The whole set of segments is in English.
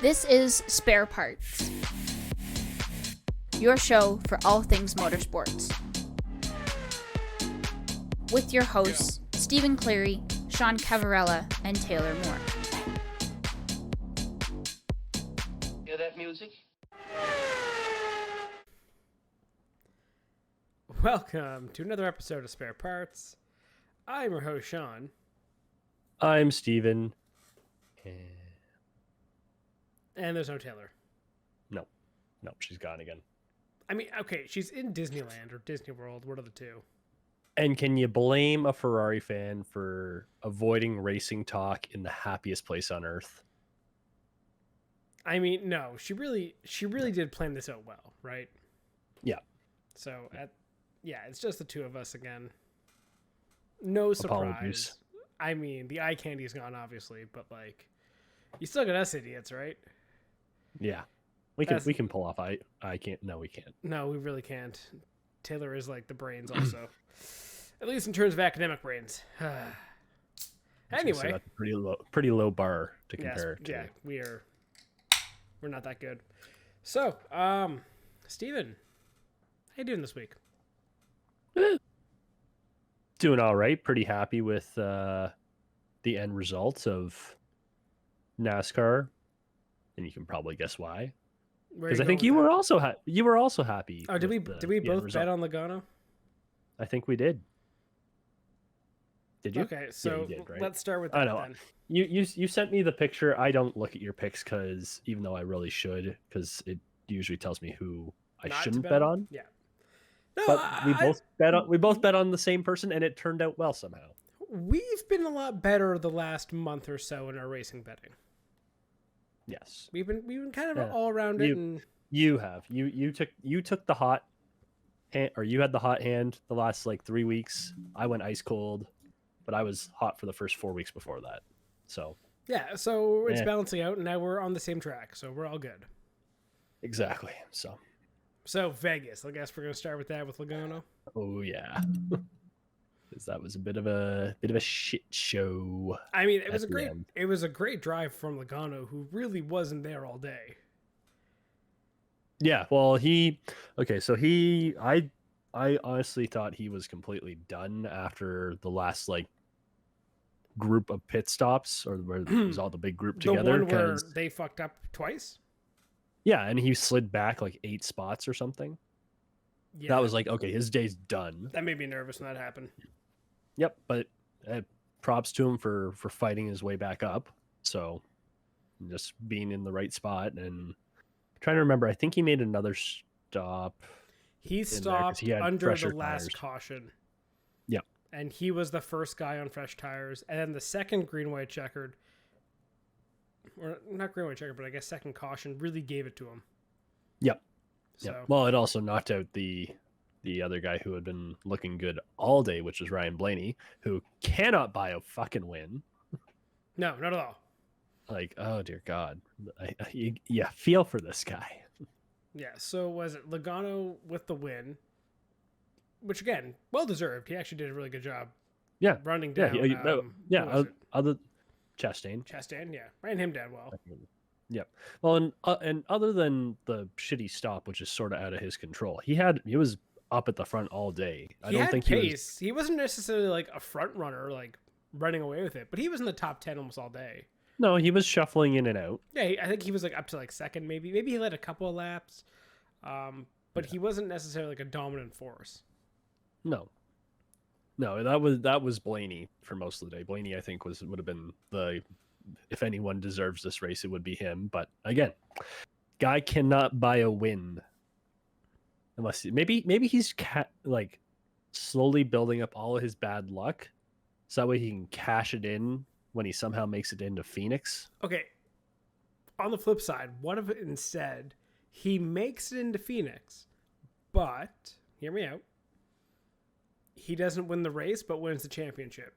This is Spare Parts, your show for all things motorsports. With your hosts, Stephen Cleary, Sean Cavarella, and Taylor Moore. Hear that music? Welcome to another episode of Spare Parts. I'm your host, Sean. I'm Steven. And there's no Taylor. No, she's gone again. I mean, okay, she's in Disneyland or Disney World. What are the two? And can you blame a Ferrari fan for avoiding racing talk in the happiest place on earth? I mean, no, she really did plan this out well, right? Yeah. So, it's just the two of us again. No surprise. Apologies. I mean, the eye candy's gone, obviously, but like, you still got us idiots, right? Yeah. We can pull off. I can't. No, we can't. No, we really can't. Taylor is like the brains also. At least in terms of academic brains. Anyway. So that's a pretty low bar to compare to. Yeah, we're not that good. So, Steven, how you doing this week? Doing all right. Pretty happy with the end results of NASCAR. And you can probably guess why. Because I think you were also happy. Oh, did we both bet on Logano? I think we did. Did you? Okay, so yeah, you did, right? Let's start with that. I know. Then. You sent me the picture. I don't look at your picks because even though I really should, because it usually tells me who I shouldn't bet on. Yeah. No, but we both bet on the same person, and it turned out well somehow. We've been a lot better the last month or so in our racing betting. Yes, we've been kind of all around it. And you have you took the hot hand, or you had the hot hand the last like 3 weeks. I went ice cold, but I was hot for the first 4 weeks before that. So yeah, so it's balancing out, and now we're on the same track, so we're all good. Exactly. So Vegas, I guess we're gonna start with that with Logano. Oh yeah. Because that was a bit of a shit show. I mean, it was a great drive from Logano, who really wasn't there all day. Yeah, well, I honestly thought he was completely done after the last like group of pit stops, or where it was all the big group together. The one where they fucked up twice. Yeah, and he slid back like 8 spots or something. Yeah. That was like, okay, his day's done. That made me nervous when that happened. Yep, but props to him for fighting his way back up. So just being in the right spot. And I'm trying to remember, I think he made another stop. He stopped under the last caution. Yep. And he was the first guy on fresh tires. And then the second green, white, checkered, or not green, white, checkered, but I guess second caution really gave it to him. Yep. So. Yep. Well, it also knocked out the other guy who had been looking good all day, which was Ryan Blaney, who cannot buy a fucking win. No, not at all. Like, oh dear God. Yeah, feel for this guy. Yeah, so was it Logano with the win, which again, well deserved. He actually did a really good job. Yeah, running down. Other Chastain. Yeah, ran him down well. Yep. Well, and other than the shitty stop, which is sort of out of his control, he was up at the front all day. He wasn't necessarily like a front runner, like running away with it, but he was in the top 10 almost all day. No, he was shuffling in and out. Yeah, I think he was like up to like second, maybe he led a couple of laps, but he wasn't necessarily like a dominant force. No, that was Blaney for most of the day. Blaney, I think, would have been if anyone deserves this race, it would be him. But again, guy cannot buy a win unless maybe he's like slowly building up all of his bad luck, so that way he can cash it in when he somehow makes it into Phoenix. Okay. On the flip side, what if instead he makes it into Phoenix, but hear me out, he doesn't win the race but wins the championship?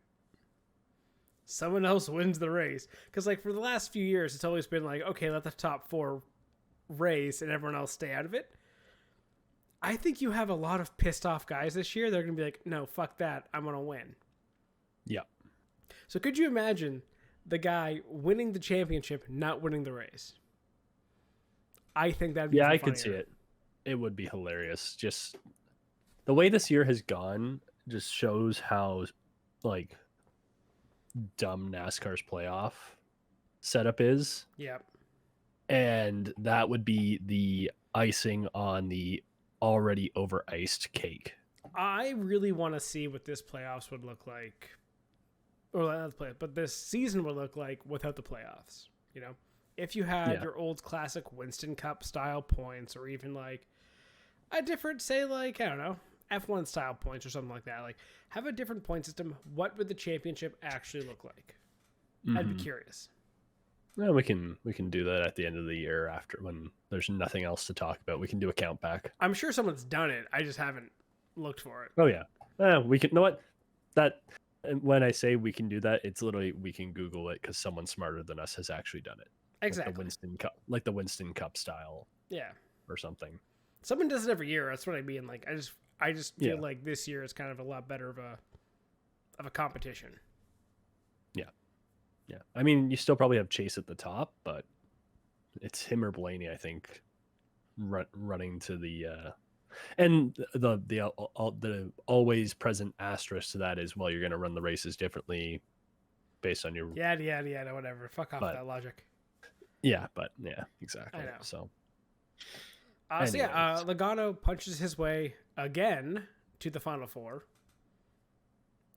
Someone else wins the race. Because like for the last few years, it's always been like, okay, let the top 4 race and everyone else stay out of it. I think you have a lot of pissed off guys this year. They're going to be like, no, fuck that. I'm going to win. Yeah. So could you imagine the guy winning the championship, not winning the race? I think that'd be Yeah, even I could see funnier. it. It would be hilarious. Just the way this year has gone just shows how like dumb NASCAR's playoff setup is. Yep. And that would be the icing on the already over iced cake. I really want to see what this playoffs would look like, or not the play, but this season would look like without the playoffs. You know, if you had Yeah. your old classic Winston Cup style points, or even like a different, say, like, I don't know, F1 style points or something like that. Like, have a different point system. What would the championship actually look like? I'd be curious. Well, we can do that at the end of the year after when there's nothing else to talk about. We can do a count back. I'm sure someone's done it. I just haven't looked for it. Oh yeah, we can. Know what? That when I say we can do that, it's literally we can Google it because someone smarter than us has actually done it. Exactly. Like the Winston Cup style Yeah. or something. Someone does it every year. That's what I mean. Like, I just feel Yeah. like this year is kind of a lot better of a competition. Yeah, I mean, you still probably have Chase at the top, but it's him or Blaney, I think, running to the and the always present asterisk to that is, well, you're going to run the races differently based on your Yeah, no, whatever. Fuck off that logic. yeah, exactly. I know. So Logano punches his way again to the Final Four.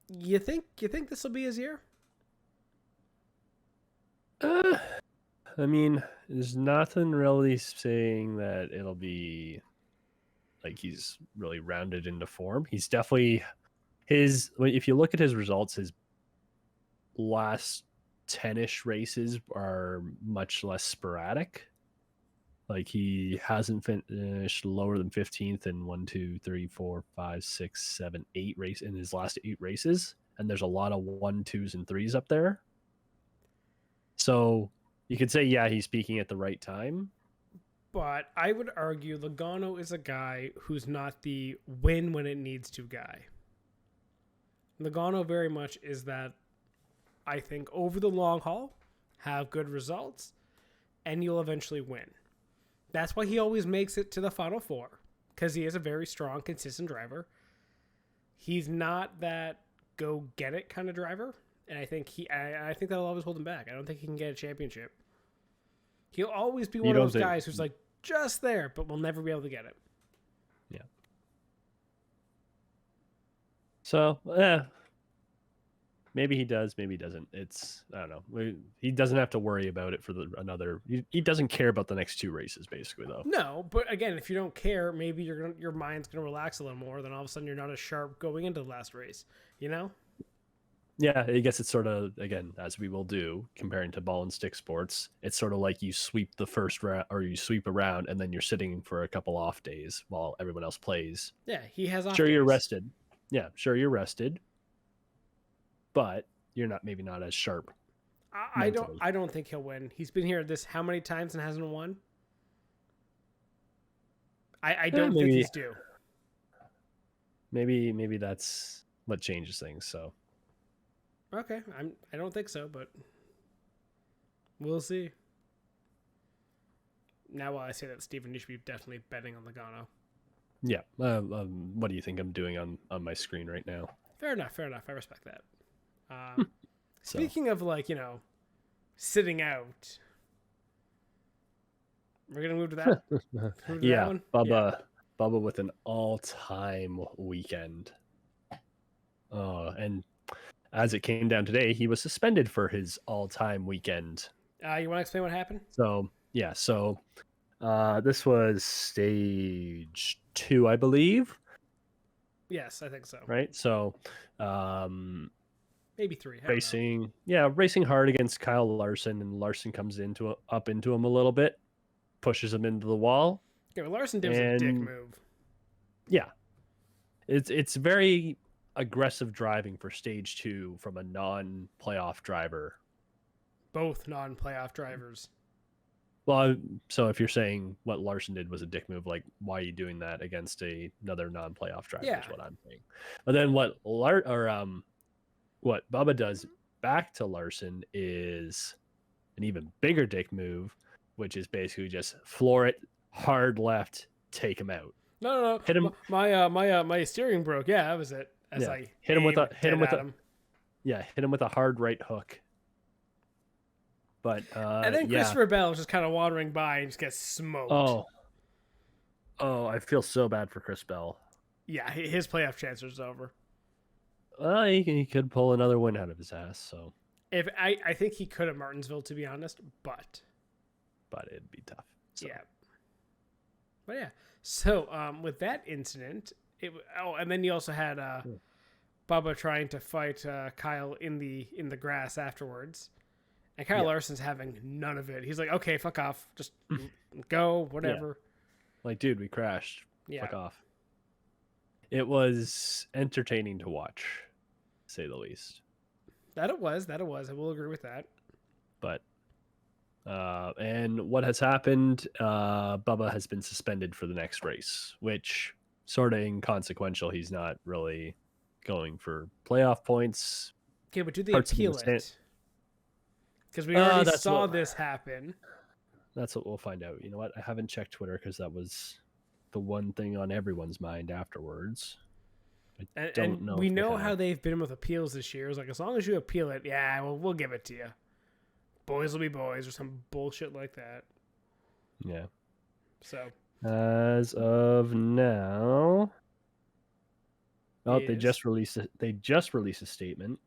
You think this will be his year? I mean, there's nothing really saying that it'll be like he's really rounded into form. He's definitely if you look at his results, his last 10-ish races are much less sporadic. Like he hasn't finished lower than 15th in 1, 2, 3, 4, 5, 6, 7, 8 race in his last 8 races, and there's a lot of 1, 2s, and 3s up there. So you could say, yeah, he's peaking at the right time. But I would argue Logano is a guy who's not the win when it needs to guy. Logano very much is that, I think, over the long haul, have good results, and you'll eventually win. That's why he always makes it to the Final Four, because he is a very strong, consistent driver. He's not that go-get-it kind of driver. And I think I think that'll always hold him back. I don't think he can get a championship. He'll always be one of those guys who's like just there, but will never be able to get it. Yeah. So, maybe he does, maybe he doesn't. It's, I don't know. He doesn't have to worry about it for another. He doesn't care about the next 2 races, basically, though. No, but again, if you don't care, maybe your mind's gonna relax a little more. Then all of a sudden, you're not as sharp going into the last race. You know. Yeah, I guess it's sort of, again, as we will do, comparing to ball and stick sports, it's sort of like you sweep the first round, or you sweep around, and then you're sitting for a couple off days while everyone else plays. Yeah, he has off Sure, days. you're rested. Yeah, sure, you're rested, but you're maybe not as sharp. I don't think he'll win. He's been here how many times and hasn't won? I don't think he's due. Maybe that's what changes things. So. Okay, I don't think so, but we'll see. Now, while I say that, Steven, you should be definitely betting on Logano. Yeah. What do you think I'm doing on my screen right now? Fair enough. I respect that. Speaking of, like, sitting out, we're gonna move to that. Yeah, that one? Bubba with an all-time weekend. And as it came down today, he was suspended for his all-time weekend. You want to explain what happened? So, yeah. So, this was stage 2, I believe. Yes, I think so. Right? So, maybe 3. Racing hard against Kyle Larson, and Larson comes up into him a little bit, pushes him into the wall. Okay, well, Larson did a dick move. Yeah. It's very aggressive driving for stage 2 from a non-playoff driver. Both non-playoff drivers. Well, so if you're saying what Larson did was a dick move, like, why are you doing that against another non-playoff driver? Yeah. Is what I'm saying. But then what Bubba does back to Larson is an even bigger dick move, which is basically just floor it, hard left, take him out. No. Hit him. My steering broke. Yeah, that was it. As Yeah. I Hit him with a hard right hook. But and then Christopher Bell was just kind of wandering by and just gets smoked. Oh, I feel so bad for Chris Bell. Yeah, his playoff chances are over. He could pull another win out of his ass. So If I think he could at Martinsville, to be honest, but it'd be tough. So. Yeah. But yeah. So with that incident, and then you also had Bubba trying to fight Kyle in the grass afterwards, and Kyle Larson's having none of it. He's like, "Okay, fuck off, just go, whatever." Yeah. Like, dude, we crashed. Yeah. Fuck off. It was entertaining to watch, to say the least. That it was. I will agree with that. But and what has happened? Bubba has been suspended for the next race, which sort of inconsequential. He's not really going for playoff points. Okay, but do they appeal it? Because we already saw this happen. That's what we'll find out. You know what? I haven't checked Twitter because that was the one thing on everyone's mind afterwards. I don't know. We know how they've been with appeals this year. It's like, as long as you appeal it, yeah, well, we'll give it to you. Boys will be boys or some bullshit like that. Yeah. So as of now, they just released a statement.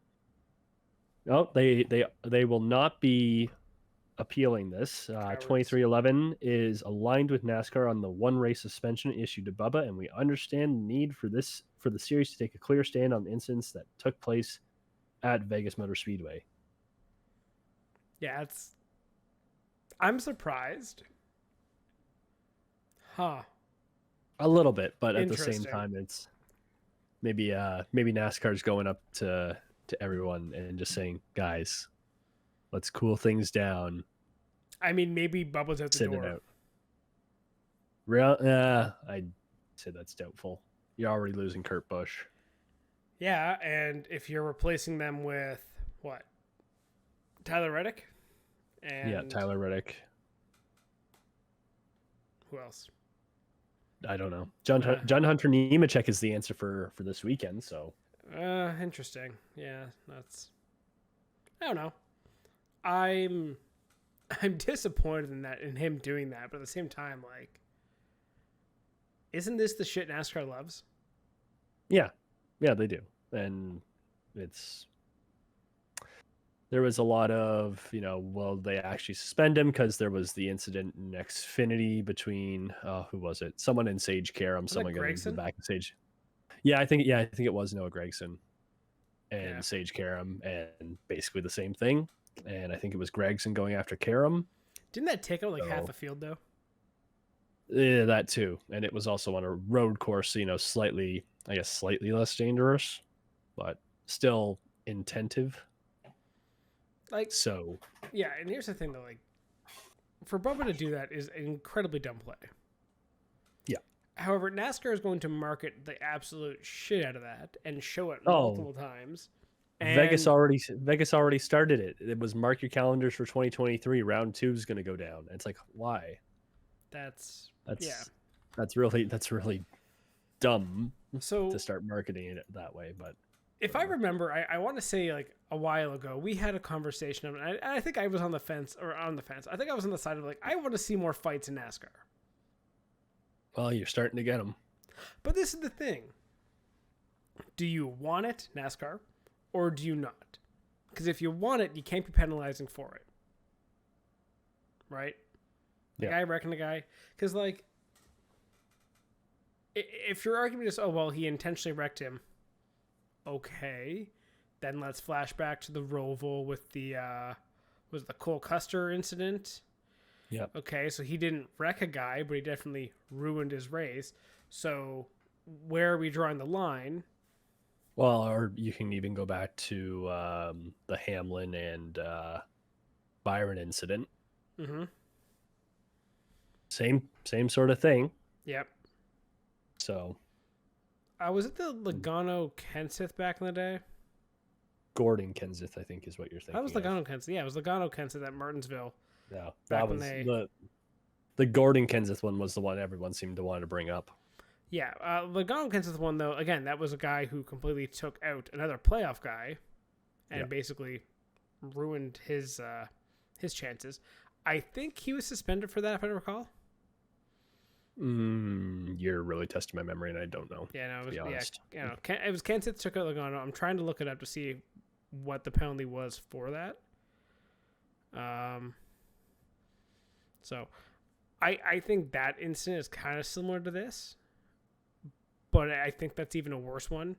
Oh, they will not be appealing this. 2311 is aligned with NASCAR on the one race suspension issued to Bubba, and we understand the need for the series to take a clear stand on the incidents that took place at Vegas Motor Speedway. Yeah, I'm surprised. Huh. A little bit, but at the same time, it's maybe NASCAR's going up to everyone and just saying, guys, let's cool things down. I mean, maybe Bubba's at the door. I'd say that's doubtful. You're already losing Kurt Busch. Yeah, and if you're replacing them with what? Tyler Reddick? And Tyler Reddick. Who else? I don't know. John Hunter Nemechek is the answer for this weekend, so. Interesting. Yeah, that's. I don't know. I'm disappointed in him doing that, but at the same time, like, isn't this the shit NASCAR loves? Yeah, they do, and there was a lot of, will they actually suspend him because there was the incident in Xfinity between who was it? Someone in Sage Karam, someone got into the back of Sage. Yeah, I think it was Noah Gragson and Sage Karam, and basically the same thing. And I think it was Gregson going after Karam. Didn't that take out like half the field though? Yeah, that too. And it was also on a road course, slightly less dangerous, but still intensive. Like, so. Yeah, and here's the thing though, like, for Bubba to do that is an incredibly dumb play. Yeah. However, NASCAR is going to market the absolute shit out of that and show it multiple times. And Vegas already started it. It was mark your calendars for 2023. Round 2 is going to go down. It's like, why? That's really dumb. So to start marketing it that way, but if I remember, I want to say like a while ago we had a conversation of it. I think I was on the fence. I think I was on the side of like, I want to see more fights in NASCAR. Well, you're starting to get them. But this is the thing: do you want it, NASCAR? Or do you not? Because if you want it, you can't be penalizing for it. Right? Like, I reckon the guy... Because, like, if your argument is, oh, well, he intentionally wrecked him, okay, then let's flash back to the Roval with the, was it the Cole Custer incident? Yep. Okay, so he didn't wreck a guy, but he definitely ruined his race. So where are we drawing the line? Well, or you can even go back to the Hamlin and Byron incident. Mm-hmm. Same sort of thing. Yep. So. Was it the Logano Kenseth back in the day? Gordon Kenseth, I think, is what you're thinking. That was Logano Kenseth. Yeah, it was Logano Kenseth at Martinsville. Yeah, Back that when was they- the Gordon Kenseth one was the one everyone seemed to want to bring up. Yeah, Logano Kenseth one though. Again, that was a guy who completely took out another playoff guy, and Yeah. basically ruined his chances. I think he was suspended for that, if I recall. You're really testing my memory, and I don't know. Yeah, no, it to was be honest. it was Kenseth took out Logano. I'm trying to look it up to see what the penalty was for that. So I think that incident is kind of similar to this, but I think that's even a worse one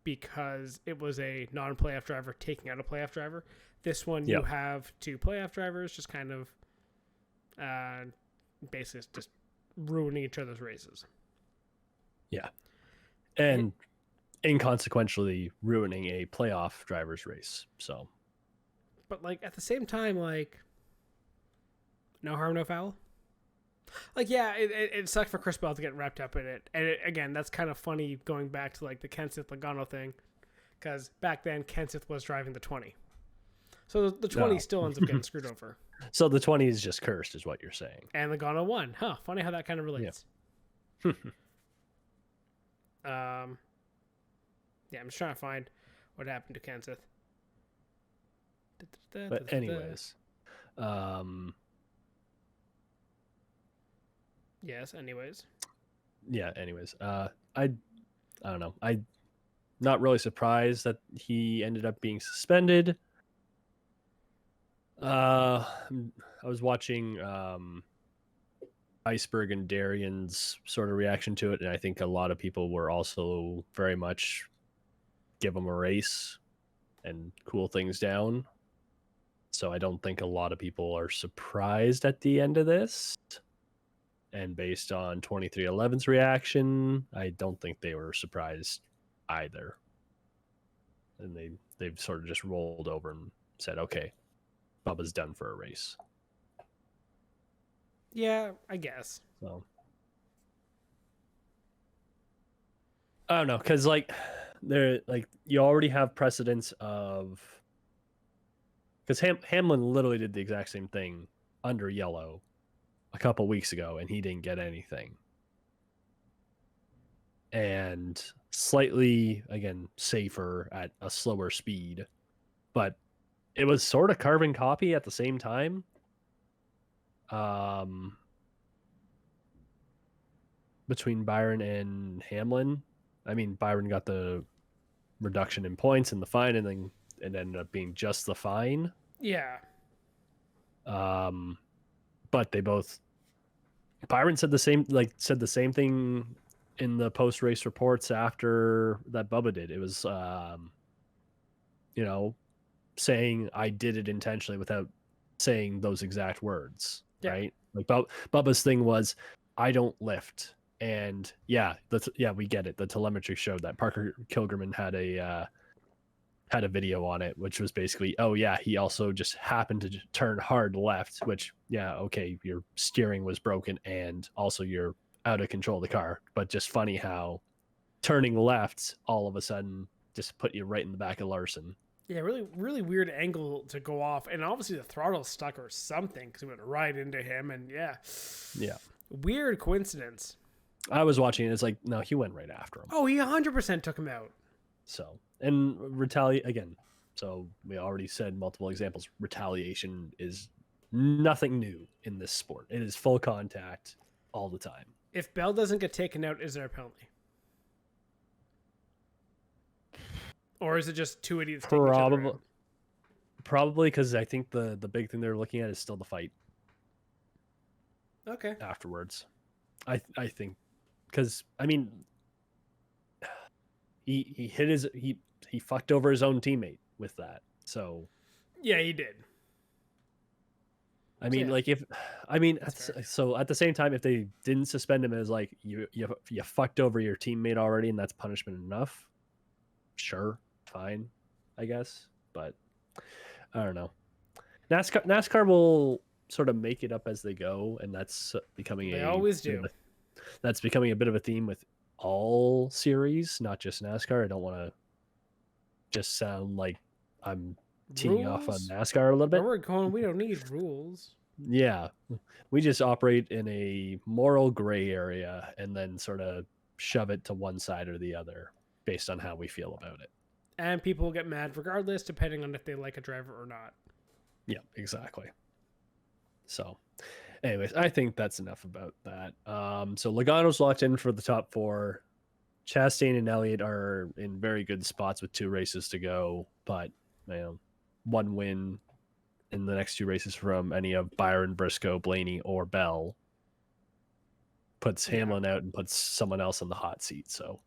because it was a non-playoff driver taking out a playoff driver. This one, you have two playoff drivers just kind of basically just ruining each other's races. Yeah. And inconsequentially ruining a playoff driver's race. So, but like at the same time, like no harm, no foul. Like, yeah, it sucked for Chris Bell to get wrapped up in it. And again, that's kind of funny going back to like the Kenseth Logano thing, because back then Kenseth was driving the 20. So the 20 still ends up getting screwed over. So the 20 is just cursed, is what you're saying. And Logano won. Huh, funny how that kind of relates. Yeah. Yeah, I'm just trying to find what happened to Kenseth. But anyways, yes, anyways. Yeah, anyways. I don't know. I'm not really surprised that he ended up being suspended. I was watching Iceberg and Darian's sort of reaction to it, and I think a lot of people were also very much give him a race and cool things down. So I don't think a lot of people are surprised at the end of this. And based on 2311's reaction, I don't think they were surprised either. And they've sort of just rolled over and said, okay, Bubba's done for a race. Yeah, I guess. So I don't know, because like you already have precedence of, because Hamlin literally did the exact same thing under yellow a couple weeks ago, and he didn't get anything. And slightly, again, safer at a slower speed, but it was sort of carbon copy at the same time. Between Byron and Hamlin. I mean, Byron got the reduction in points and the fine, and then it ended up being just the fine. Yeah. But they both. Byron said the same thing in the post race reports after that Bubba did. It was, saying I did it intentionally without saying those exact words, right? Like Bubba's thing was, I don't lift. And we get it. The telemetry showed that. Parker Kilgerman had a video on it, which was basically, oh yeah, he also just happened to turn hard left, which okay, your steering was broken and also you're out of control of the car. But just funny how turning left all of a sudden just put you right in the back of Larson. Yeah, really, really weird angle to go off, and obviously the throttle stuck or something because it went right into him, and yeah, weird coincidence. I was watching it. It's like, no, he went right after him. Oh, he 100% took him out. So, and retaliate again. So we already said multiple examples. Retaliation is nothing new in this sport. It is full contact all the time. If Bell doesn't get taken out, is there a penalty? Or is it just two idiots taking each other out? Probably, because I think the big thing they're looking at is still the fight. Okay. Afterwards. I think, because, I mean, he hit he fucked over his own teammate with that. So yeah, he did. I mean, so at the same time, if they didn't suspend him as like you fucked over your teammate already, and that's punishment enough, sure, fine, I guess. But I don't know. NASCAR will sort of make it up as they go, and that's becoming they always do. That's becoming a bit of a theme with all series, not just NASCAR. I don't want to just sound like I'm teeing off on Rules? NASCAR a little Where bit. we're going, we don't need rules. Yeah, we just operate in a moral gray area and then sort of shove it to one side or the other based on how we feel about it. And people will get mad regardless, depending on if they like a driver or not. Yeah, exactly. So, anyways, I think that's enough about that. So Logano's locked in for the top 4. Chastain and Elliott are in very good spots with 2 races to go, but one win in the next 2 races from any of Byron, Briscoe, Blaney, or Bell puts Hamlin out and puts someone else in the hot seat. So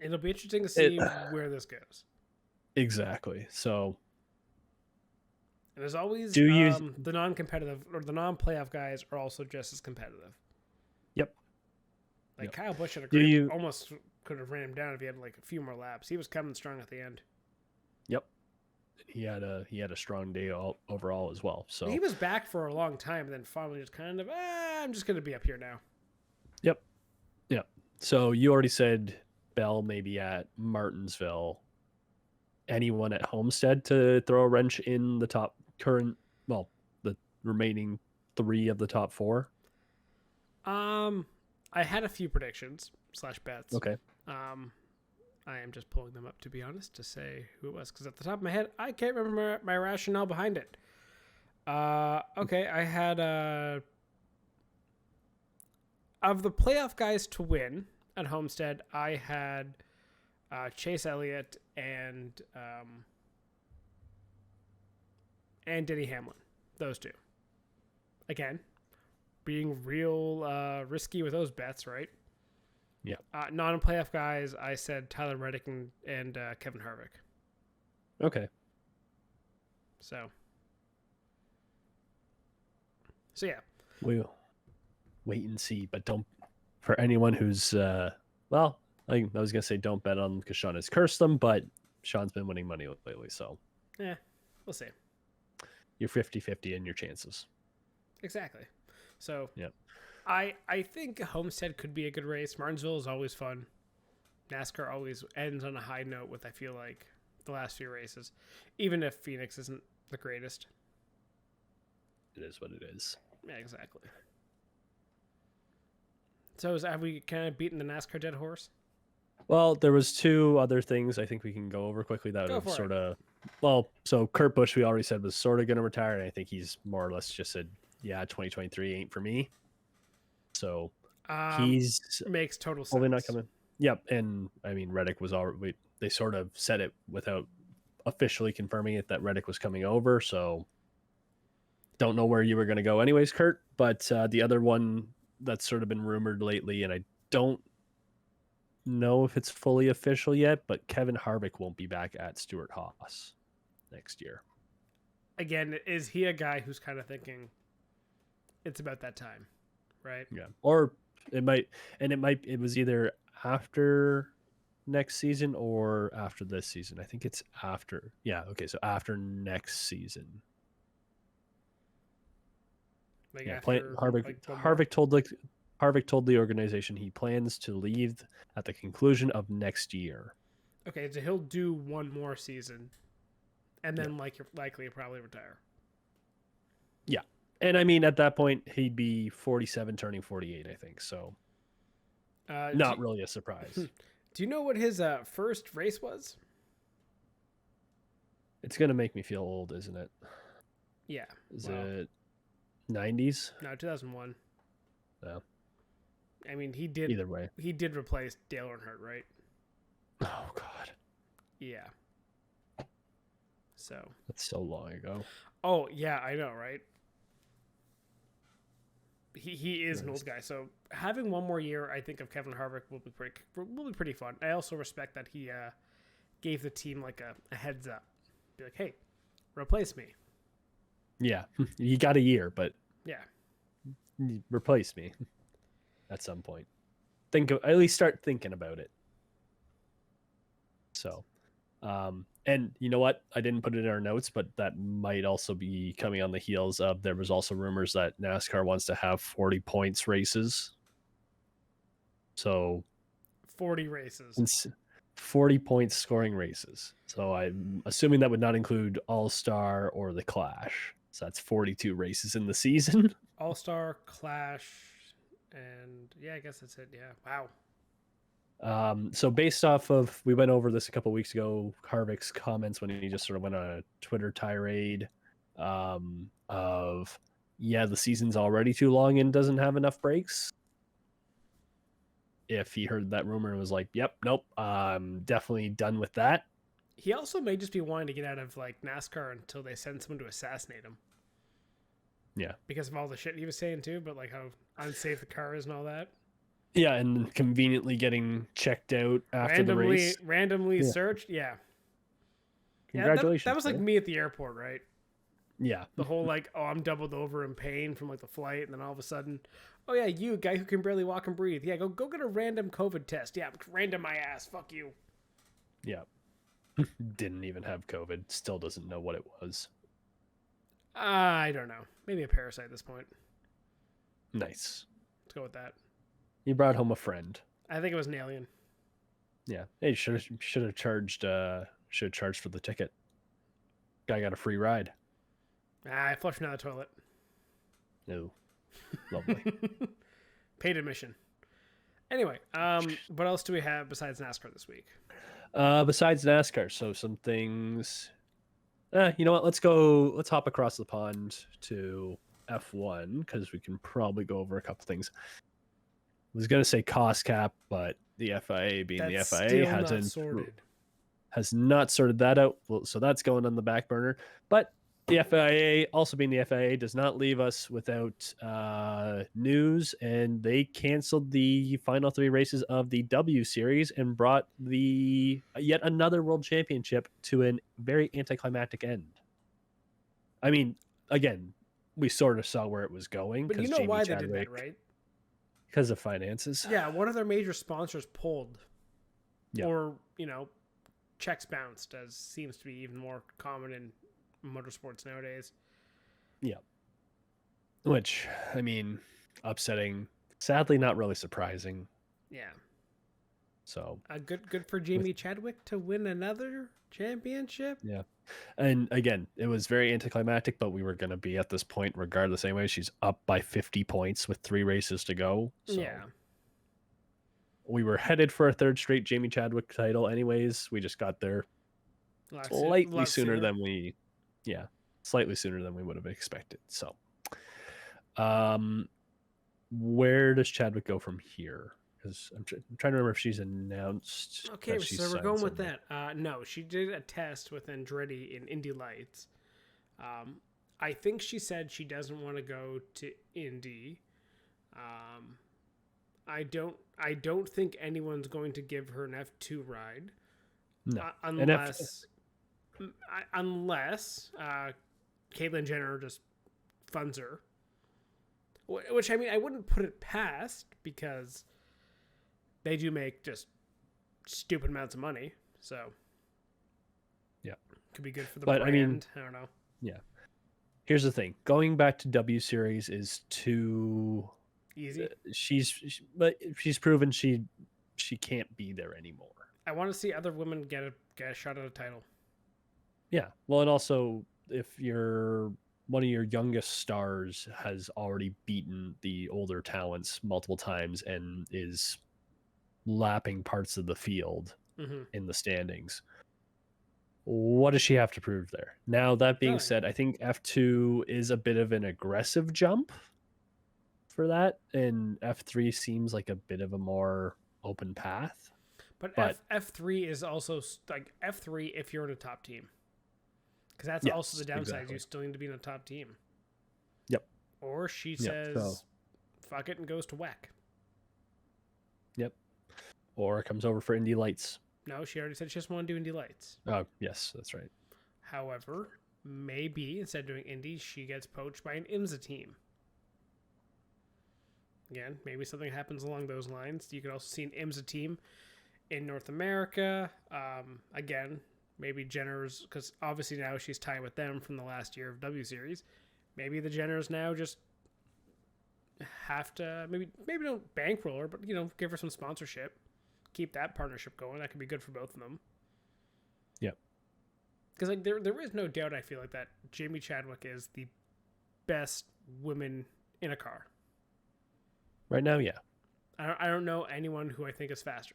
It'll be interesting to see where this goes. exactly. So And as always, Do you- the non-competitive or the non-playoff guys are also just as competitive. Yep. Like Yep. Kyle Busch had a Do great, you- almost could have ran him down if he had like a few more laps. He was coming strong at the end. Yep. He had a strong day overall as well. So He was back for a long time, and then finally just kind of, I'm just going to be up here now. Yep. Yep. So you already said Bell maybe at Martinsville. Anyone at Homestead to throw a wrench in the the remaining 3 of the top 4? I had a few predictions / bets. Okay. I am just pulling them up, to be honest, to say who it was, because at the top of my head, I can't remember my rationale behind it. Okay, I had of the playoff guys to win at Homestead, I had Chase Elliott and Denny Hamlin. Those 2. Again, being real risky with those bets, right? Yeah. Non-playoff guys, I said Tyler Reddick and Kevin Harvick. Okay. So yeah. We'll wait and see, but don't, for anyone who's I was gonna say don't bet on them because Sean has cursed them, but Sean's been winning money lately, so Yeah, we'll see. you're 50-50 in your chances. Exactly. So yeah. I think Homestead could be a good race. Martinsville is always fun. NASCAR always ends on a high note with, I feel like, the last few races, even if Phoenix isn't the greatest. It is what it is. Yeah, exactly. So have we kind of beaten the NASCAR dead horse? Well, there was 2 other things I think we can go over quickly that Go have for it. sort of, so Kurt Busch, we already said, was sort of going to retire, and I think he's more or less just said, yeah, 2023 ain't for me. So he's makes total sense. probably not coming. Yep, and I mean Reddick was already, they sort of said it without officially confirming it that Reddick was coming over, so don't know where you were going to go anyways, Kurt, but the other one that's sort of been rumored lately, and I don't know if it's fully official yet, but Kevin Harvick won't be back at Stewart-Haas next year. Again, is he a guy who's kind of thinking it's about that time, right? Yeah. Or it was either after next season or after this season. I think it's after. Yeah, okay, so after next season. Like Yeah, after, Harvick like, one more- Harvick told the organization he plans to leave at the conclusion of next year. Okay, so he'll do one more season, and then likely probably retire. Yeah. And I mean, at that point, he'd be 47, turning 48, I think. So not really a surprise. Do you know what his first race was? It's going to make me feel old, isn't it? Yeah. Is it 90s? No, 2001. No. I mean, he did. Either way. He did replace Dale Earnhardt, right? Oh, God. Yeah. So. That's so long ago. Oh, yeah, I know, right? He is an old guy, so having one more year, I think, of Kevin Harvick will be pretty fun. I also respect that he gave the team like a heads up, be like, "Hey, replace me." Yeah, you got a year, but Yeah, replace me at some point. At least start thinking about it. So, and you know what? I didn't put it in our notes, but that might also be coming on the heels of, there was also rumors that NASCAR wants to have 40 points races. So 40 races. 40 points scoring races. So I'm assuming that would not include All-Star or the Clash. So that's 42 races in the season. All-Star, Clash, and yeah, I guess that's it. Yeah. Wow. So based off of, we went over this a couple weeks ago, Harvick's comments when he just sort of went on a Twitter tirade of, yeah, the season's already too long and doesn't have enough breaks. If he heard that rumor and was like, yep, nope, I'm definitely done with that. He also may just be wanting to get out of like NASCAR until they send someone to assassinate him. Yeah. Because of all the shit he was saying too, but like how unsafe the car is and all that. Yeah, and conveniently getting checked out after the race. Randomly searched, yeah. Congratulations. Yeah, that was like me at the airport, right? Yeah. The whole like, oh, I'm doubled over in pain from like the flight, and then all of a sudden, oh yeah, you guy who can barely walk and breathe. Yeah, go get a random COVID test. Yeah, random my ass. Fuck you. Yeah. Didn't even have COVID. Still doesn't know what it was. I don't know. Maybe a parasite at this point. Nice. Let's go with that. You brought home a friend. I think it was an alien. Yeah. Hey, should have charged for the ticket. Guy got a free ride. I flushed him out of the toilet. No. Lovely. Paid admission. Anyway, what else do we have besides NASCAR this week? Besides NASCAR, so some things. You know what? Let's hop across the pond to F1 because we can probably go over a couple things. I was gonna say cost cap, but the FIA being That's the FIA still has not sorted that out. Well, so that's going on the back burner. But the FIA, also being the FIA, does not leave us without news, and they canceled the final 3 races of the W Series and brought the yet another World Championship to a very anticlimactic end. I mean, again, we sort of saw where it was going. But you know why they did that, right? Because of finances. Yeah, one of their major sponsors pulled. Yep. Or, checks bounced, as seems to be even more common in motorsports nowadays. Yeah. Which, I mean, upsetting. Sadly, not really surprising. Yeah. So good for Jamie Chadwick to win another championship. Yeah. And again, it was very anticlimactic, but we were going to be at this point regardless anyway. She's up by 50 points with 3 races to go. So yeah. We were headed for a 3rd straight Jamie Chadwick title anyways. We just got there slightly sooner than we would have expected. So where does Chadwick go from here? Because I'm trying to remember if she's announced. Okay, so we're going with that. No, she did a test with Andretti in Indy Lights. I think she said she doesn't want to go to Indy. I don't think anyone's going to give her an F2 ride. No, unless Caitlyn Jenner just funds her. Which, I mean, I wouldn't put it past because they do make just stupid amounts of money. So, yeah. Could be good for the brand. I mean, I don't know. Yeah. Here's the thing. Going back to W Series is too easy. But she's proven she can't be there anymore. I want to see other women get a shot at a title. Yeah. Well, and also if one of your youngest stars has already beaten the older talents multiple times and is lapping parts of the field in the standings, what does she have to prove there? Now, that being said, I think F2 is a bit of an aggressive jump for that, and F3 seems like a bit of a more open path. But F3 is also like F3 if you're in a top team. Because that's also the downside. Exactly. You still need to be in a top team. Yep. Or she says, fuck it, and goes to WEC. Yep. Or comes over for Indy Lights. No, she already said she just want to do Indy Lights. Oh, yes, that's right. However, maybe instead of doing Indy, she gets poached by an IMSA team. Again, maybe something happens along those lines. You could also see an IMSA team in North America. Again, maybe Jenner's, because obviously now she's tied with them from the last year of W Series. Maybe the Jenners now just have to maybe don't bankroll her, but give her some sponsorship. keep that partnership going. That could be good for both of them. Yep. Because like there is no doubt, I feel like, that Jamie Chadwick is the best woman in a car. Right now, yeah. I don't know anyone who I think is faster.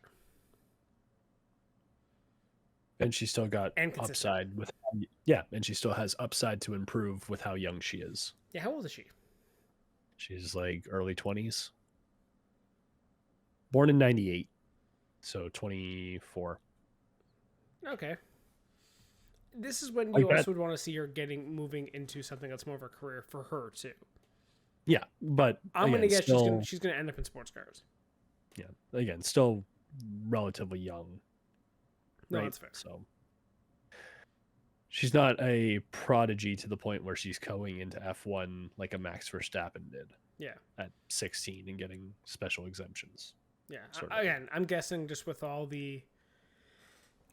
And she still got And consistent. upside with and she still has upside to improve with how young she is. Yeah, how old is she? She's like early 20s. Born in 98. So 24. Okay. This is when Like you that- also would want to see her moving into something that's more of a career for her too. Yeah, but I'm again, gonna guess still, she's gonna end up in sports cars. yeah, again, still relatively young. No, Right? that's fair. So she's not a prodigy to the point where she's going into F1 like a Max Verstappen did Yeah, at 16 and getting special exemptions. yeah. Sort of. Again, I'm guessing just with all the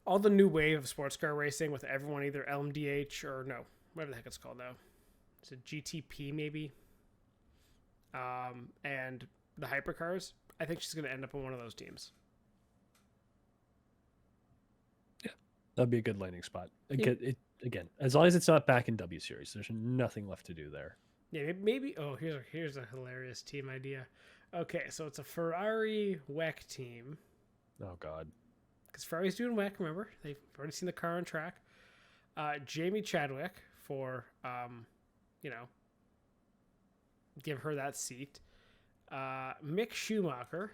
new wave of sports car racing, with everyone either LMDH or no, whatever the heck it's called now. It's a GTP maybe. And the hypercars, I think she's gonna end up on one of those teams. That'd be a good landing spot. Again, as long as it's not back in W Series, there's nothing left to do there. Yeah, maybe. Oh, here's a hilarious team idea. Okay, so it's a Ferrari WEC team. Oh God. Because Ferrari's doing WEC, remember? They've already seen the car on track. Jamie Chadwick for, give her that seat. Mick Schumacher.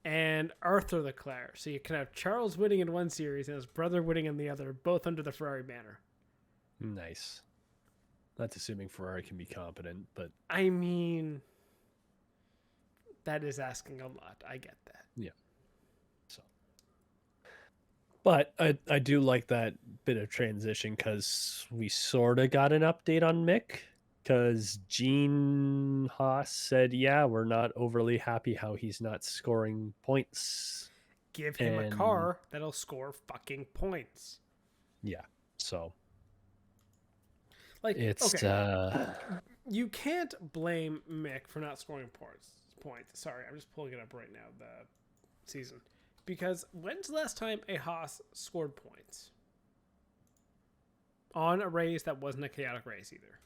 And Arthur Leclerc. So you can have Charles winning in one series and his brother winning in the other, both under the Ferrari banner. Nice. That's assuming Ferrari can be competent, but I mean, that is asking a lot. I get that. yeah. So, but I do like that bit of transition because we sort of got an update on Mick. Because Gene Haas said, yeah, we're not overly happy how he's not scoring points. Give him a car that'll score fucking points. Yeah. So Like, it's okay. You can't blame Mick for not scoring points. Sorry, I'm just pulling it up right now, the season. Because when's the last time a Haas scored points? On a race that wasn't a chaotic race either.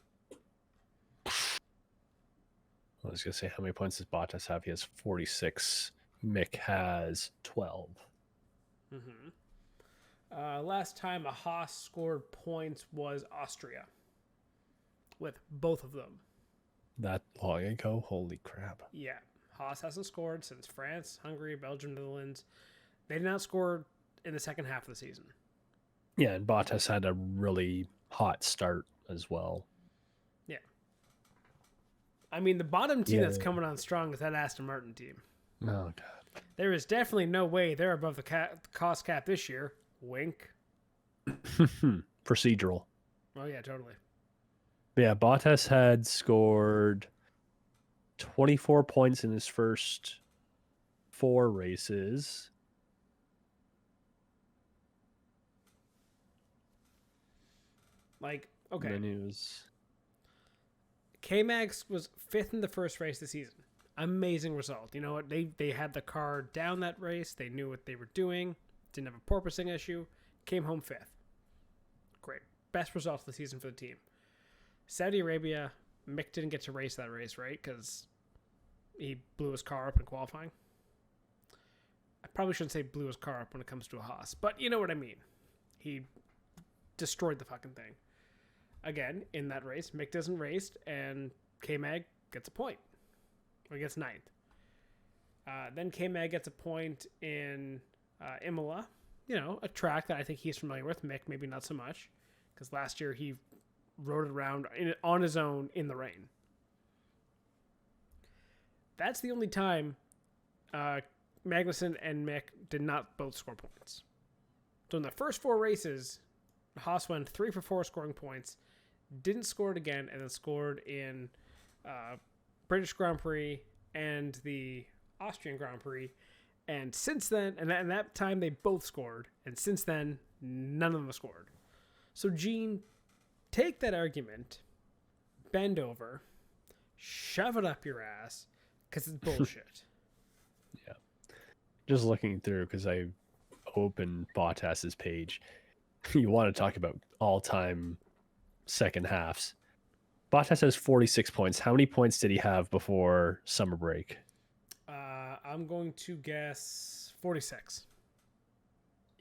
I was going to say, how many points does Bottas have? He has 46. Mick has 12. Last time a Haas scored points was Austria. With both of them. That long ago? Holy crap. Yeah. Haas hasn't scored since France, Hungary, Belgium, Netherlands. They did not score in the second half of the season. Yeah, and Bottas had a really hot start as well. Yeah. I mean, the bottom team that's coming on strong is that Aston Martin team. Oh, God. There is definitely no way they're above the cost cap this year. Wink. Procedural. Oh, yeah, totally. But yeah, Bottas had scored 24 points in his first 4 races. Like, okay. And then he was... K-Max was 5th in the first race of the season. Amazing result. You know what? They had the car down that race. They knew what they were doing. Didn't have a porpoising issue. Came home 5th. Great. Best result of the season for the team. Saudi Arabia, Mick didn't get to race that race, right? Because he blew his car up in qualifying. I probably shouldn't say blew his car up when it comes to a Haas, but you know what I mean. He destroyed the fucking thing. Again, in that race, Mick doesn't race, and K-Mag gets a point. Or he gets 9th. Then K-Mag gets a point in Imola. You know, a track that I think he's familiar with. Mick, maybe not so much. Because last year he rode it around on his own in the rain. That's the only time Magnussen and Mick did not both score points. So in the first 4 races, Haas went 3 for 4 scoring points, didn't score it again, and then scored in British Grand Prix and the Austrian Grand Prix. And since then, and that time they both scored, and since then, none of them have scored. So Gene, take that argument, bend over, shove it up your ass, because it's bullshit. Yeah. just looking through because I opened Bottas's page. You want to talk about all-time second halves. Bottas has 46 points. How many points did he have before summer break? I'm going to guess 46.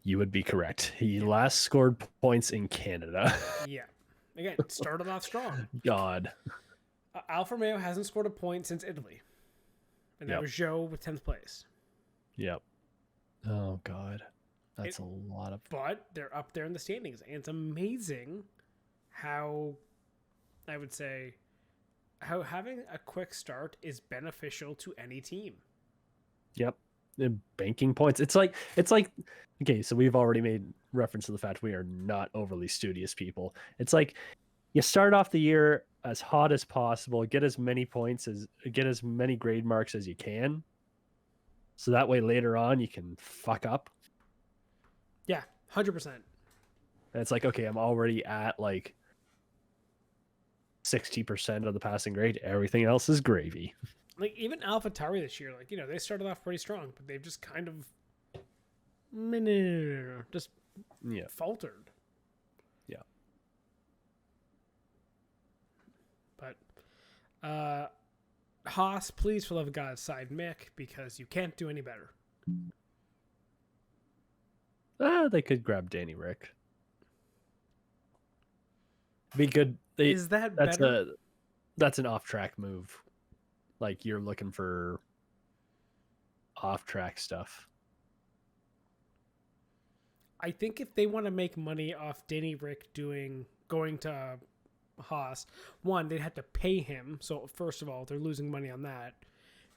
You would be correct. He last scored points in Canada. Yeah. Again, started off strong. God. Alfa Romeo hasn't scored a point since Italy. And that was Joe with 10th place. Yep. Oh, God. That's a lot of... But they're up there in the standings. And it's amazing how, I would say, how having a quick start is beneficial to any team. Yep. And banking points. It's like, okay, so we've already made reference to the fact we are not overly studious people. It's like you start off the year as hot as possible, get as many grade marks as you can. So that way later on you can fuck up. Yeah, 100%. And it's like, okay, I'm already at like 60% of the passing grade. Everything else is gravy. Like even AlphaTauri this year, like, they started off pretty strong, but they've just kind of just faltered. Yeah. But Haas, please, for love of God, side Mick, because you can't do any better. They could grab Danny Rick. Be good. Is that better? That's an off-track move. Like you're looking for off-track stuff. I think if they want to make money off Danny Rick going to Haas, one, they'd have to pay him. So first of all, they're losing money on that.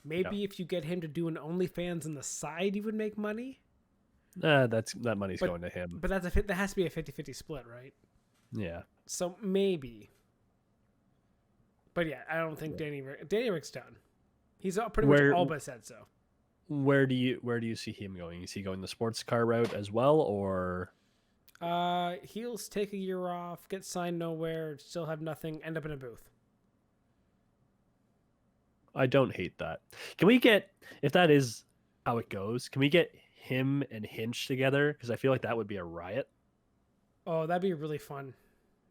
Maybe if you get him to do an OnlyFans on the side, you would make money. That money's going to him. But that has to be a 50-50 split, right? Yeah. So maybe. But yeah, I don't think Danny Rick's done. He's pretty much all but said so. Where do you see him going? Is he going the sports car route as well, or? He'll take a year off, get signed nowhere, still have nothing, end up in a booth. I don't hate that. Can we get, if that is how it goes, can we get him and Hinch together? Because I feel like that would be a riot. Oh, that'd be really fun.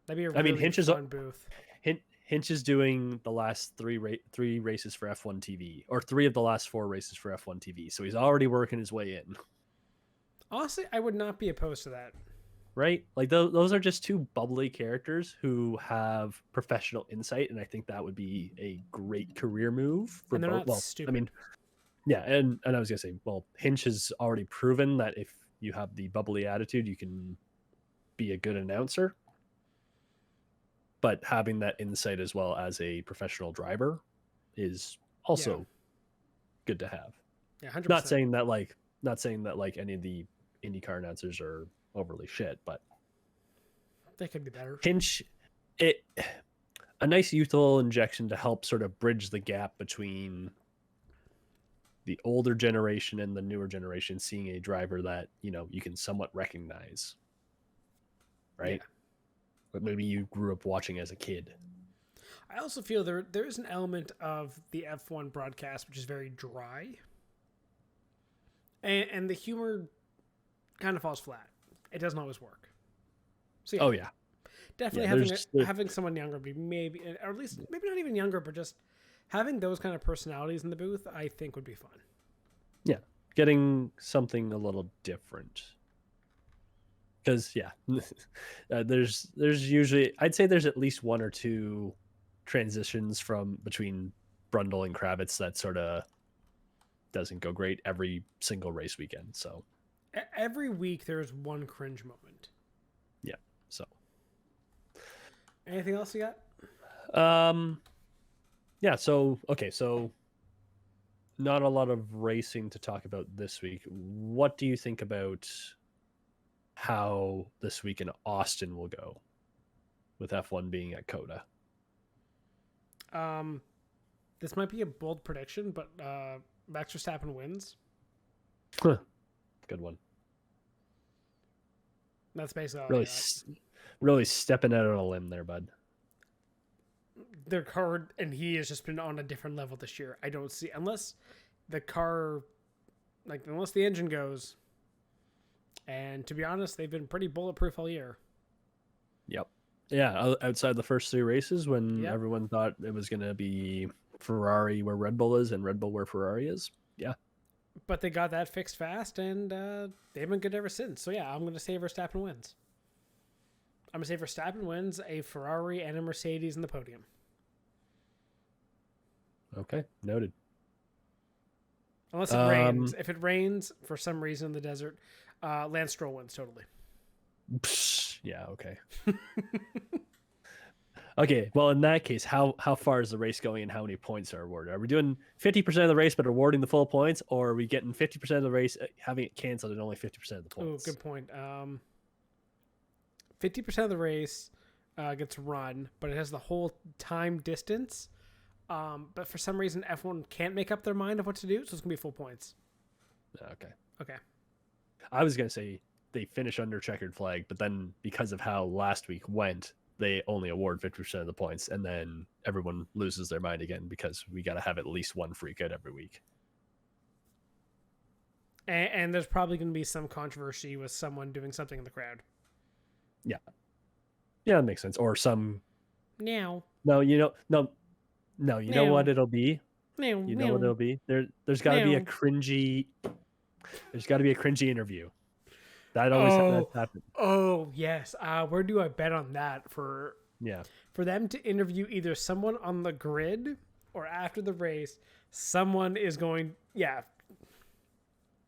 That'd be a really fun booth. Hinch is doing the last three races for F1 TV, or 3 of the last 4 races for F1 TV. So he's already working his way in. Honestly, I would not be opposed to that. Right? Like those are just 2 bubbly characters who have professional insight, and I think that would be a great career move for and they're both. Not stupid. I mean, yeah, and I was gonna say, well, Hinch has already proven that if you have the bubbly attitude, you can be a good announcer. But having that insight as well as a professional driver is also good to have. Yeah, 100%. Not saying that like any of the IndyCar announcers are overly shit, but they could be better. Hinch, a nice youthful injection to help sort of bridge the gap between the older generation and the newer generation, seeing a driver that, you can somewhat recognize. Right? Yeah. But maybe you grew up watching as a kid. I also feel there's an element of the F1 broadcast which is very dry. And the humor kind of falls flat. It doesn't always work. So yeah. Definitely having someone younger, maybe, or at least maybe not even younger, but just having those kind of personalities in the booth, I think would be fun. Yeah. Getting something a little different. Because there's usually, I'd say there's at least 1 or 2 transitions between Brundle and Kravitz that sort of doesn't go great every single race weekend. So every week there's one cringe moment. Yeah. So anything else you got? Yeah. So okay. So not a lot of racing to talk about this week. What do you think about how this week in Austin will go with F1 being at COTA? This might be a bold prediction, but Max Verstappen wins. Good one. That's basically all really stepping out on a limb there, bud. Their car, and he has just been on a different level this year. I don't see, unless the car Like, unless the engine goes. And to be honest, they've been pretty bulletproof all year. Yep. Yeah, outside the first 3 races when Yep. everyone thought it was going to be Ferrari where Red Bull is and Red Bull where Ferrari is. Yeah. But they got that fixed fast, and they've been good ever since. So, yeah, I'm going to say Verstappen wins. I'm going to say Verstappen wins a Ferrari and a Mercedes in the podium. Okay, noted. Unless it rains. If it rains for some reason in the desert, Lance Stroll wins totally. Yeah, okay. Okay, well, in that case, how far is the race going and how many points are awarded? Are we doing 50% of the race but awarding the full points, or are we getting 50% of the race, having it canceled and only 50% of the Oh, points? good point. 50% of the race gets run, but it has the whole time distance. But for some reason, F1 can't make up their mind of what to do, so it's going to be full points. Okay. Okay. I was going to say they finish under checkered flag, but then because of how last week went, they only award 50% of the points, and then everyone loses their mind again because we got to have at least one freak out every week. And there's probably going to be some controversy with someone doing something in the crowd. Yeah. Yeah, that makes sense. Or some... Meow. No, you know what it'll be? Meow. You know what it'll be? There's got to be a cringy... There's got to be a cringy interview. That always happens. Oh, yes. Where do I bet on that for them to interview either someone on the grid or after the race? Someone is going,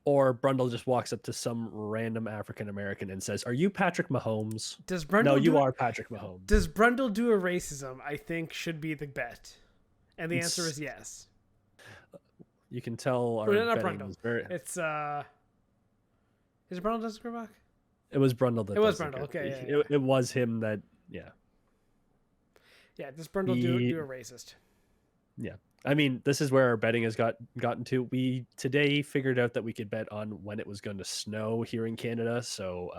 Or Brundle just walks up to some random African American and says, "Are you Patrick Mahomes?" Does Brundle No, you are Patrick Mahomes. Does Brundle do a racism? I think should be the bet. And the answer is yes. You can tell our not betting Brundle. was very... It's is it Brundle doesn't go back? It was Brundle that It was does the Brundle, good. okay, yeah. It was him that Yeah, does Brundle do a racist? Yeah. I mean, this is where our betting has gotten to. We today figured out that we could bet on when it was going to snow here in Canada. So,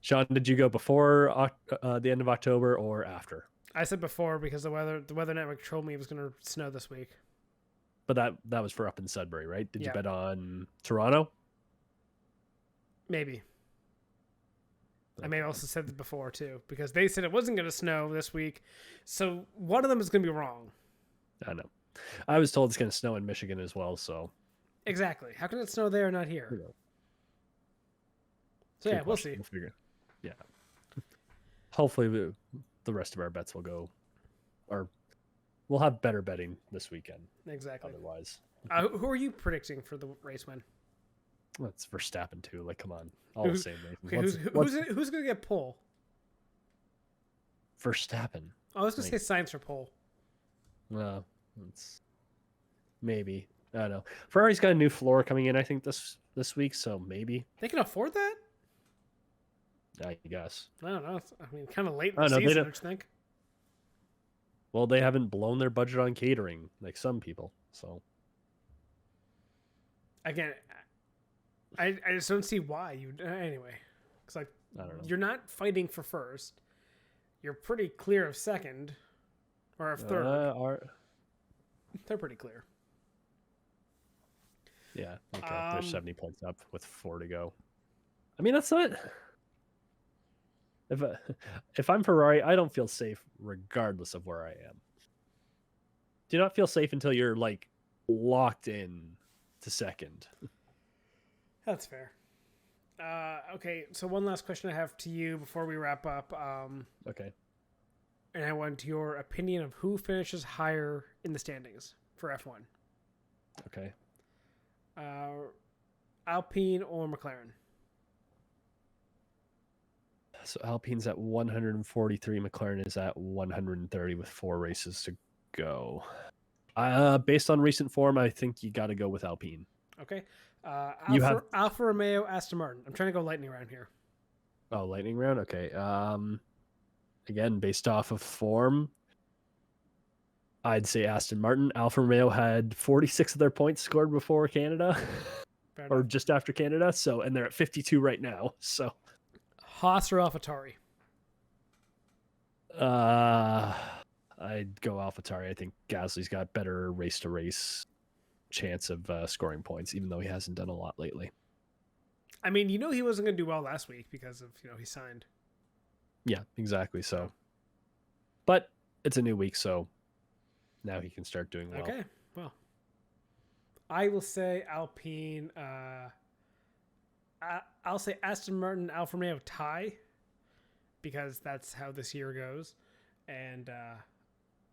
Sean, did you go before the end of October or after? I said before because the weather network told me it was going to snow this week. But that was for up in Sudbury, right? Did you Yeah. bet on Toronto? Maybe. I may have also said it before too because they said it wasn't going to snow this week. So one of them is going to be wrong. I know. I was told it's going to snow in Michigan as well, so. Exactly. How can it snow there and not here? So yeah, we'll see. We'll figure. Yeah. Hopefully the rest of our bets will go, or we'll have better betting this weekend. Exactly. Otherwise. Who are you predicting for the race win? Well, it's Verstappen too. Like, come on. All the same Okay, races. who's going to get pole? Verstappen. I was going to say Sainz for pole. Well, it's maybe. I don't know. Ferrari's got a new floor coming in, I think, this week, so maybe. They can afford that? I guess. I don't know. I mean, kind of late in the season, don't you think? Well, they haven't blown their budget on catering like some people, so. Again, I just don't see why you. Anyway, it's like I don't know. You're not fighting for first. You're pretty clear of second, or of third. They're pretty clear. Yeah, okay. They're 70 points up with 4 to go. I mean, that's not. If I'm Ferrari, I don't feel safe regardless of where I am. Do not feel safe until you're like locked in to second. That's fair. Okay, so one last question I have to you before we wrap up. Okay. And I want your opinion of who finishes higher in the standings for F1. Okay. Alpine or McLaren? So Alpine's at 143. McLaren is at 130 with 4 races to go. Based on recent form, I think you got to go with Alpine. Okay. Alfa Romeo, Aston Martin. I'm trying to go lightning round here. Oh, lightning round? Okay. Again, based off of form, I'd say Aston Martin. Alfa Romeo had 46 of their points scored before Canada, or just after Canada. So, and they're at 52 right now. So, Haas or AlphaTauri? I'd go AlphaTauri. I think Gasly's got better race to race chance of scoring points, even though he hasn't done a lot lately. I mean, he wasn't going to do well last week because of, he signed. Yeah, exactly. So, but it's a new week, so now he can start doing well. Okay, well, I will say Alpine. I'll say Aston Martin, Alfa Romeo tie, because that's how this year goes, and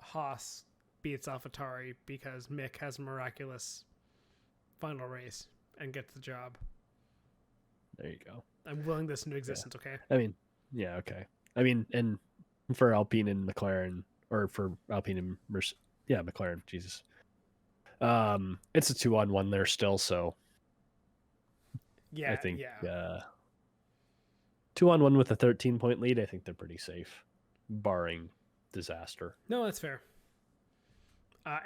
Haas beats AlphaTauri because Mick has a miraculous final race and gets the job. There you go. I'm willing this into existence. Okay. I mean, yeah, okay. I mean, and for Alpine and McLaren, or for Alpine and McLaren, Jesus. It's a 2-on-1 there still, so Yeah, I think yeah. 2-on-1 with a 13-point lead, I think they're pretty safe, barring disaster. No, that's fair.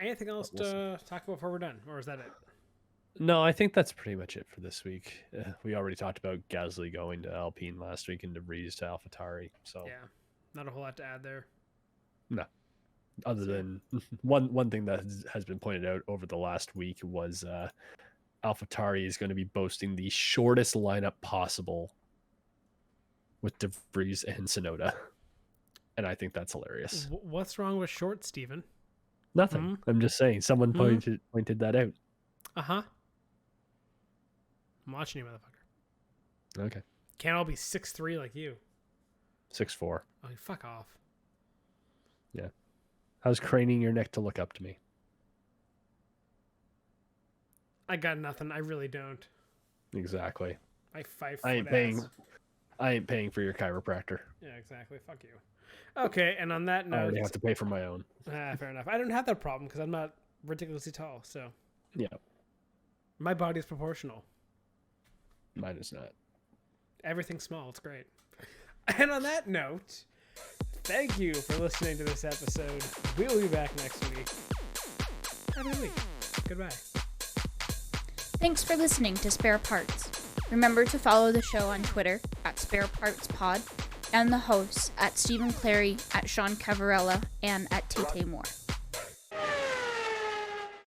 Anything else to talk about before we're done, or is that it? No, I think that's pretty much it for this week. We already talked about Gasly going to Alpine last week and De Vries to AlphaTauri. So Yeah, not a whole lot to add there. No, other than one thing that has been pointed out over the last week was AlphaTauri is going to be boasting the shortest lineup possible with De Vries and Tsunoda, and I think that's hilarious. What's wrong with short, Steven? Nothing. Mm-hmm. I'm just saying. Someone pointed that out. Uh-huh. I'm watching you, motherfucker. Okay. Can't all be 6'3" like you. 6'4". Oh, fuck off. Yeah. How's craning your neck to look up to me? I got nothing. I really don't. Exactly. I 5 I ain't paying for your chiropractor. Yeah, exactly. Fuck you. Okay, and on that note, I already have to pay for my own. Fair enough. I don't have that problem because I'm not ridiculously tall, so Yeah. my body's proportional. Mine is not. Everything's small. It's great. And on that note, thank you for listening to this episode. We'll be back next week. Have a good week. Goodbye. Thanks for listening to Spare Parts. Remember to follow the show on Twitter at sparepartspod and the hosts at Stephen Clary, at Sean Cavarella, and at Tate Moore.